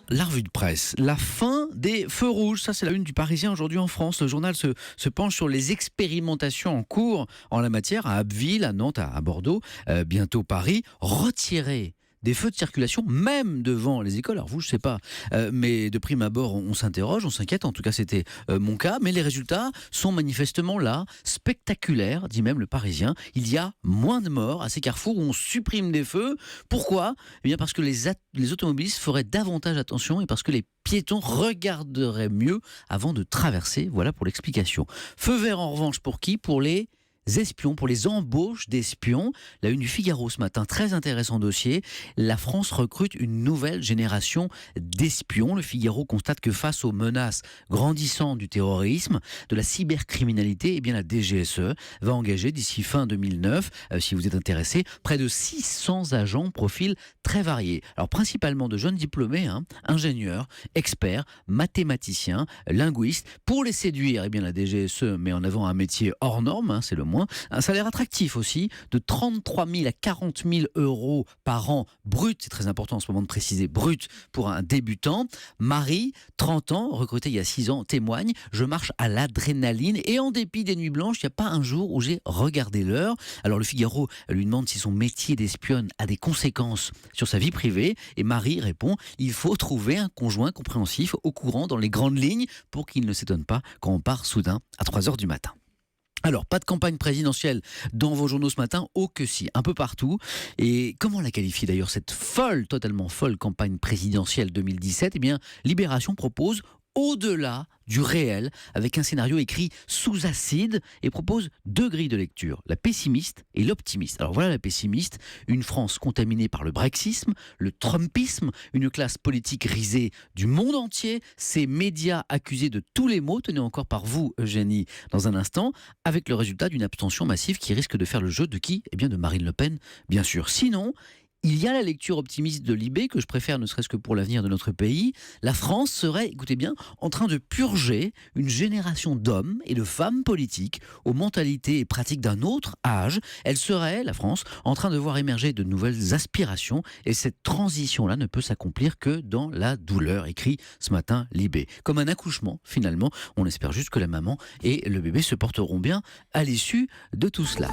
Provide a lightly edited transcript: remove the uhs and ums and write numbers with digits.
La revue de presse, la fin des feux rouges, ça c'est la une du Parisien aujourd'hui en France. Le journal se penche sur les expérimentations en cours en la matière à Abbeville, à Nantes, à Bordeaux, bientôt Paris. Retirer des feux de circulation, même devant les écoles. Alors vous, je sais pas, mais de prime abord, on s'interroge, on s'inquiète. En tout cas, c'était mon cas. Mais les résultats sont manifestement là, spectaculaires, dit même le Parisien. Il y a moins de morts à ces carrefours où on supprime des feux. Pourquoi ? Eh bien parce que les automobilistes feraient davantage attention et parce que les piétons regarderaient mieux avant de traverser. Voilà pour l'explication. Feu vert en revanche pour qui ? Pour les espions, pour les embauches d'espions. La une du Figaro ce matin, très intéressant dossier. La France recrute une nouvelle génération d'espions. Le Figaro constate que face aux menaces grandissantes du terrorisme, de la cybercriminalité, eh bien la DGSE va engager d'ici fin 2009, si vous êtes intéressé, près de 600 agents, profils très variés. Alors principalement de jeunes diplômés, ingénieurs, experts, mathématiciens, linguistes. Pour les séduire, eh bien la DGSE met en avant un métier hors norme, c'est le moins. Un salaire attractif aussi, de 33 000 à 40 000 euros par an brut, c'est très important en ce moment de préciser, brut pour un débutant. Marie, 30 ans, recrutée il y a 6 ans, témoigne: je marche à l'adrénaline et en dépit des nuits blanches, il n'y a pas un jour où j'ai regardé l'heure. Alors le Figaro lui demande si son métier d'espionne a des conséquences sur sa vie privée et Marie répond: il faut trouver un conjoint compréhensif, au courant dans les grandes lignes pour qu'il ne s'étonne pas quand on part soudain à 3h du matin. Alors, pas de campagne présidentielle dans vos journaux ce matin, oh que si, un peu partout. Et comment la qualifier d'ailleurs, cette folle, totalement folle campagne présidentielle 2017 ? Eh bien, Libération propose au-delà du réel, avec un scénario écrit sous acide, et propose 2 grilles de lecture, la pessimiste et l'optimiste. Alors voilà la pessimiste: une France contaminée par le brexisme, le trumpisme, une classe politique risée du monde entier, ces médias accusés de tous les maux, tenus encore par vous, Eugénie, dans un instant, avec le résultat d'une abstention massive qui risque de faire le jeu de qui ? Eh bien de Marine Le Pen, bien sûr. Sinon, il y a la lecture optimiste de Libé, que je préfère ne serait-ce que pour l'avenir de notre pays. La France serait, écoutez bien, en train de purger une génération d'hommes et de femmes politiques aux mentalités et pratiques d'un autre âge. Elle serait, la France, en train de voir émerger de nouvelles aspirations, et cette transition-là ne peut s'accomplir que dans la douleur, écrit ce matin Libé. Comme un accouchement, finalement. On espère juste que la maman et le bébé se porteront bien à l'issue de tout cela.